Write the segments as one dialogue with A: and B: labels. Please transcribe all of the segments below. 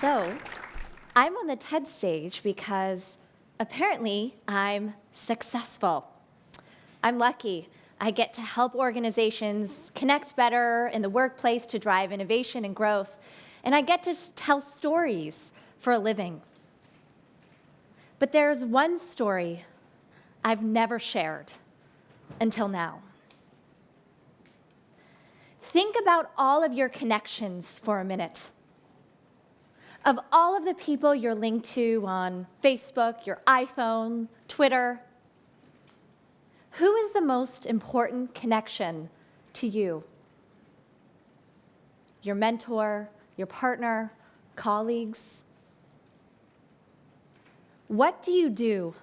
A: So, I'm on the TED stage because apparently I'm successful. I'm lucky. I get to help organizations connect better in the workplace to drive innovation and growth, and I get to tell stories for a living. But there's one story I've never shared until now. Think about all of your connections for a minute. Of all of the people you're linked to on Facebook, your iPhone, Twitter, who is the most important connection to you? Your mentor, your partner, colleagues? What do you do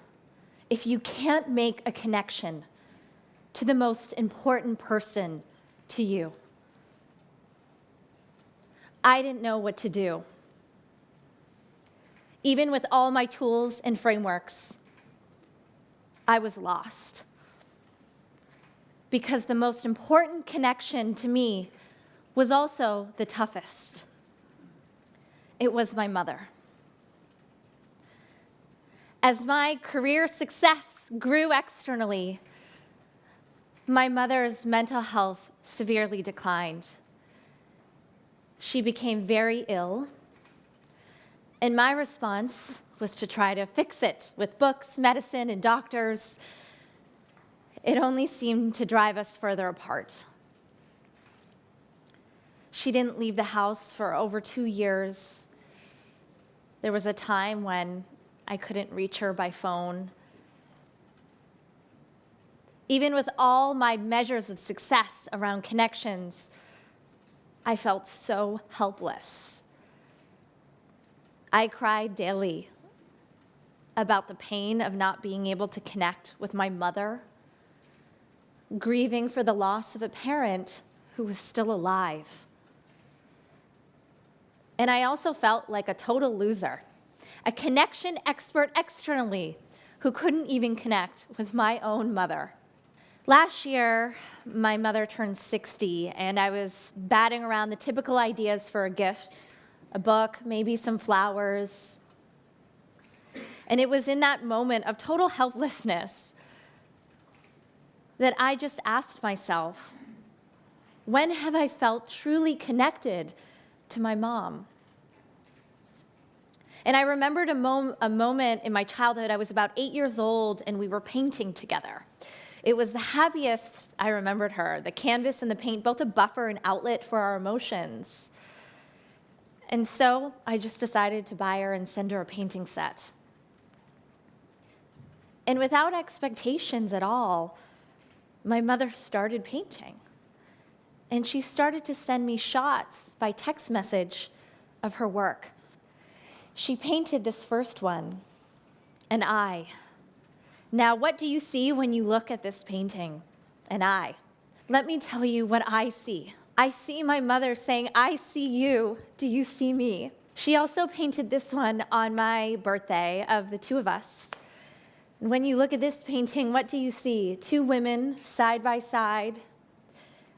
A: if you can't make a connection to the most important person to you? I didn't know what to do. Even with all my tools and frameworks, I was lost. Because the most important connection to me was also the toughest. It was my mother. As my career success grew externally, my mother's mental health severely declined. She became very ill, and my response was to try to fix it with books, medicine, and doctors. It only seemed to drive us further apart. She didn't leave the house for over 2 years. There was a time when I couldn't reach her by phone. Even with all my measures of success around connections, I felt so helpless. I cried daily about the pain of not being able to connect with my mother, grieving for the loss of a parent who was still alive. And I also felt like a total loser, a connection expert externally who couldn't even connect with my own mother. Last year, my mother turned 60, and I was batting around the typical ideas for a gift, a book, maybe some flowers. And it was in that moment of total helplessness that I just asked myself, when have I felt truly connected to my mom? And I remembered a moment in my childhood. I was about 8 years old, and we were painting together. It was the happiest I remembered her, the canvas and the paint, both a buffer and outlet for our emotions. And so I just decided to buy her and send her a painting set. And without expectations at all, my mother started painting. And she started to send me shots by text message of her work. She painted this first one, an eye. Now, what do you see when you look at this painting? An eye. Let me tell you what I see. I see my mother saying, I see you. Do you see me? She also painted this one on my birthday of the two of us. When you look at this painting, what do you see? Two women side by side.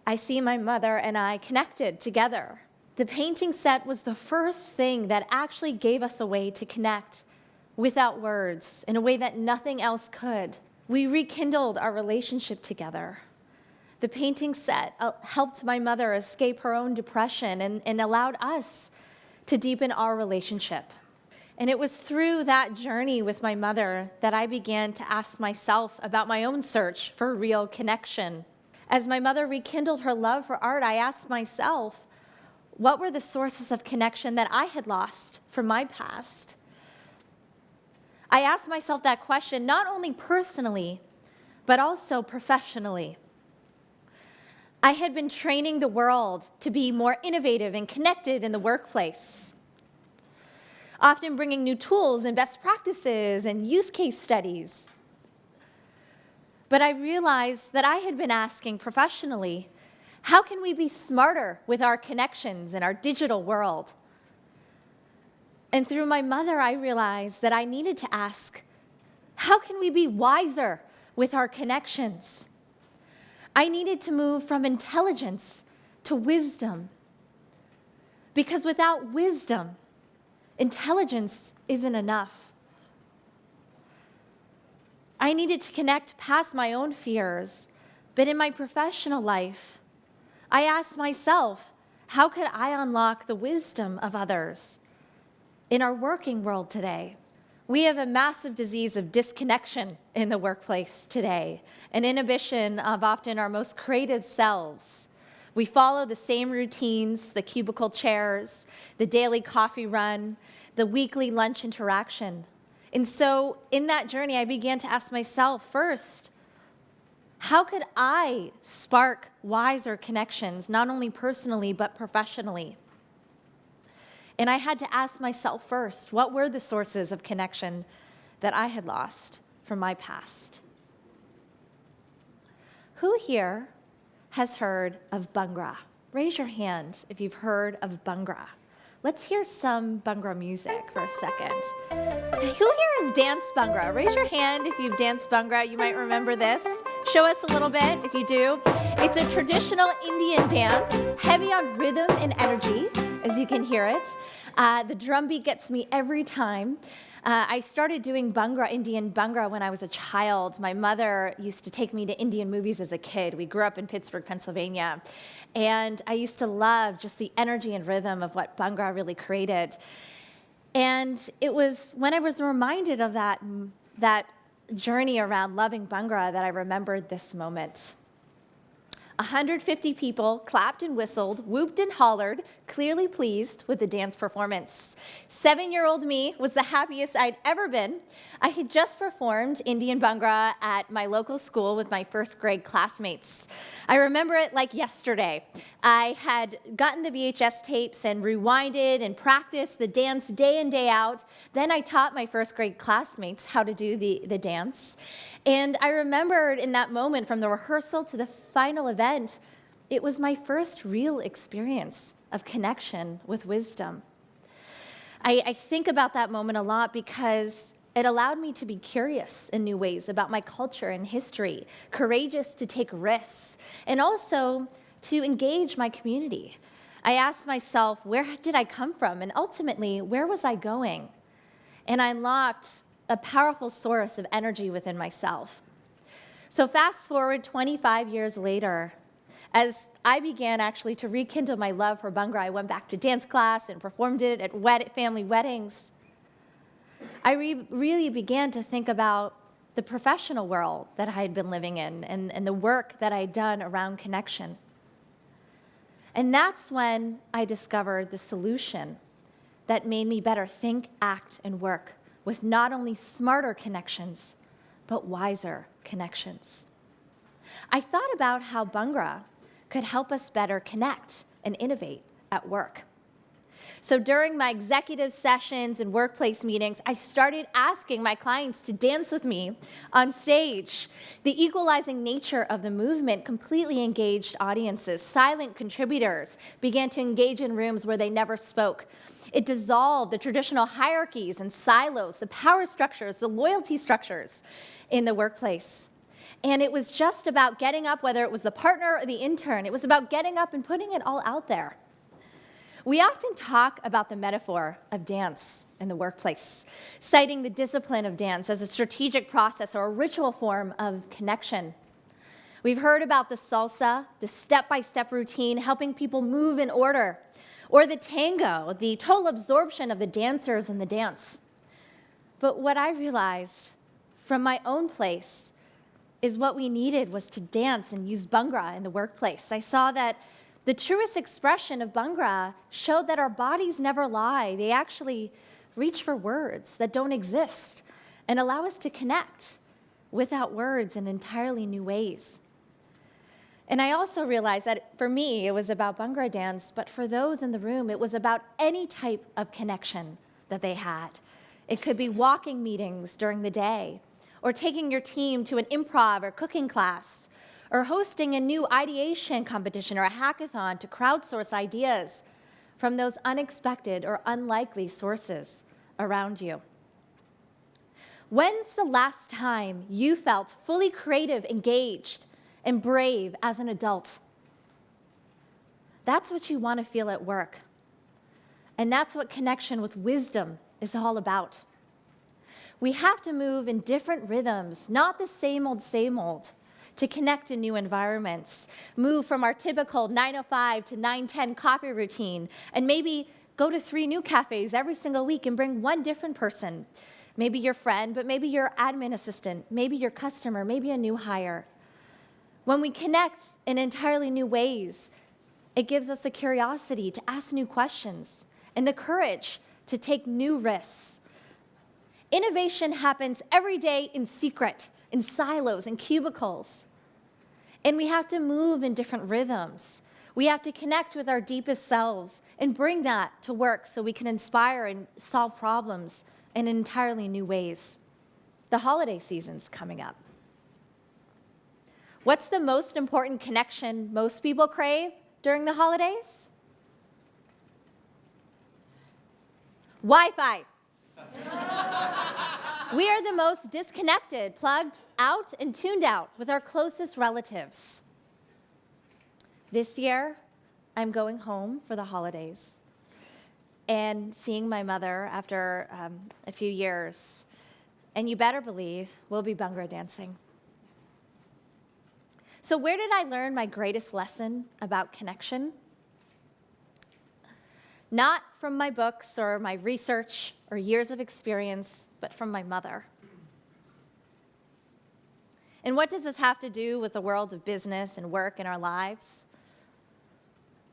A: I see my mother and I connected together. The painting set was the first thing that actually gave us a way to connect without words in a way that nothing else could. We rekindled our relationship together. The painting set helped my mother escape her own depression and allowed us to deepen our relationship. And it was through that journey with my mother that I began to ask myself about my own search for real connection. As my mother rekindled her love for art, I asked myself, what were the sources of connection that I had lost from my past? I asked myself that question not only personally, but also professionally. I had been training the world to be more innovative and connected in the workplace, often bringing new tools and best practices and use case studies. But I realized that I had been asking professionally, how can we be smarter with our connections in our digital world? And through my mother, I realized that I needed to ask, how can we be wiser with our connections? I needed to move from intelligence to wisdom. Because without wisdom, intelligence isn't enough. I needed to connect past my own fears, but in my professional life, I asked myself, how could I unlock the wisdom of others? In our working world today, we have a massive disease of disconnection in the workplace today, an inhibition of often our most creative selves. We follow the same routines, the cubicle chairs, the daily coffee run, the weekly lunch interaction. And so in that journey, I began to ask myself first, how could I spark wiser connections, not only personally, but professionally? And I had to ask myself first, what were the sources of connection that I had lost from my past? Who here has heard of Bhangra? Raise your hand if you've heard of Bhangra. Let's hear some Bhangra music for a second. Who here has danced Bhangra? Raise your hand if you've danced Bhangra. You might remember this. Show us a little bit if you do. It's a traditional Indian dance, heavy on rhythm and energy, as you can hear it. The drum beat gets me every time. I started doing Bhangra, Indian Bhangra, when I was a child. My mother used to take me to Indian movies as a kid. We grew up in Pittsburgh, Pennsylvania. And I used to love just the energy and rhythm of what Bhangra really created. And it was when I was reminded of that journey around loving Bhangra that I remembered this moment. 150 people clapped and whistled, whooped and hollered, clearly pleased with the dance performance. 7-year-old me was the happiest I'd ever been. I had just performed Indian Bhangra at my local school with my first grade classmates. I remember it like yesterday. I had gotten the VHS tapes and rewinded and practiced the dance day in, day out. Then I taught my first grade classmates how to do the dance. And I remembered in that moment, from the rehearsal to the final event, it was my first real experience of connection with wisdom. I think about that moment a lot because it allowed me to be curious in new ways about my culture and history, courageous to take risks, and also to engage my community. I asked myself, where did I come from? And ultimately, where was I going? And I unlocked a powerful source of energy within myself. So fast forward 25 years later, as I began actually to rekindle my love for Bhangra, I went back to dance class and performed it at family weddings. I really began to think about the professional world that I had been living in and the work that I had done around connection. And that's when I discovered the solution that made me better think, act, and work with not only smarter connections, but wiser connections. I thought about how Bhangra could help us better connect and innovate at work. So during my executive sessions and workplace meetings, I started asking my clients to dance with me on stage. The equalizing nature of the movement completely engaged audiences. Silent contributors began to engage in rooms where they never spoke. It dissolved the traditional hierarchies and silos, the power structures, the loyalty structures in the workplace. And it was just about getting up, whether it was the partner or the intern, it was about getting up and putting it all out there. We often talk about the metaphor of dance in the workplace, citing the discipline of dance as a strategic process or a ritual form of connection. We've heard about the salsa, the step-by-step routine, helping people move in order, or the tango, the total absorption of the dancers in the dance. But what I realized from my own place is what we needed was to dance and use Bhangra in the workplace. I saw that the truest expression of Bhangra showed that our bodies never lie. They actually reach for words that don't exist and allow us to connect without words in entirely new ways. And I also realized that for me, it was about Bhangra dance, but for those in the room, it was about any type of connection that they had. It could be walking meetings during the day, or taking your team to an improv or cooking class, or hosting a new ideation competition or a hackathon to crowdsource ideas from those unexpected or unlikely sources around you. When's the last time you felt fully creative, engaged, and brave as an adult? That's what you want to feel at work. And that's what connection with wisdom is all about. We have to move in different rhythms, not the same old, to connect in new environments. Move from our typical 9:05 to 9:10 coffee routine, and maybe go to 3 new cafes every single week and bring one different person. Maybe your friend, but maybe your admin assistant, maybe your customer, maybe a new hire. When we connect in entirely new ways, it gives us the curiosity to ask new questions and the courage to take new risks. Innovation happens every day in secret, in silos, in cubicles. And we have to move in different rhythms. We have to connect with our deepest selves and bring that to work so we can inspire and solve problems in entirely new ways. The holiday season's coming up. What's the most important connection most people crave during the holidays? Wi-Fi. We are the most disconnected, plugged out, and tuned out with our closest relatives. This year, I'm going home for the holidays and seeing my mother after a few years. And you better believe we'll be Bhangra dancing. So where did I learn my greatest lesson about connection? Not from my books or my research or years of experience, but from my mother. And what does this have to do with the world of business and work in our lives?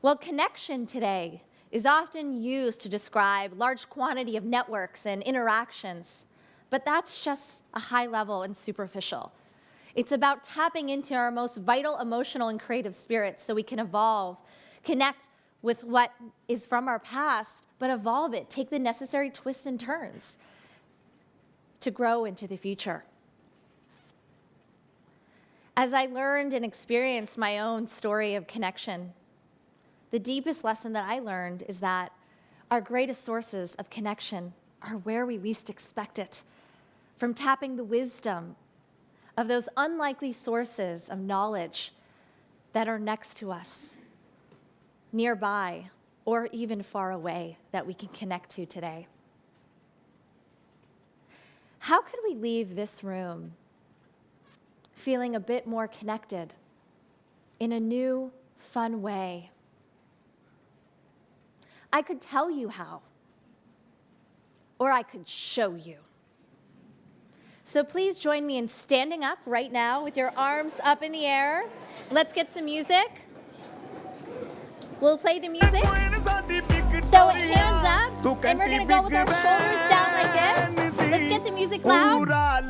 A: Well, connection today is often used to describe large quantity of networks and interactions, but that's just a high level and superficial. It's about tapping into our most vital emotional and creative spirits so we can evolve, connect with what is from our past, but evolve it, take the necessary twists and turns to grow into the future. As I learned and experienced my own story of connection, the deepest lesson that I learned is that our greatest sources of connection are where we least expect it, from tapping the wisdom of those unlikely sources of knowledge that are next to us, nearby, or even far away that we can connect to today. How could we leave this room feeling a bit more connected in a new, fun way? I could tell you how, or I could show you. So please join me in standing up right now with your arms up in the air. Let's get some music. We'll play the music. So hands up, and we're gonna go with our shoulders down like this. Let's get the music loud. 1,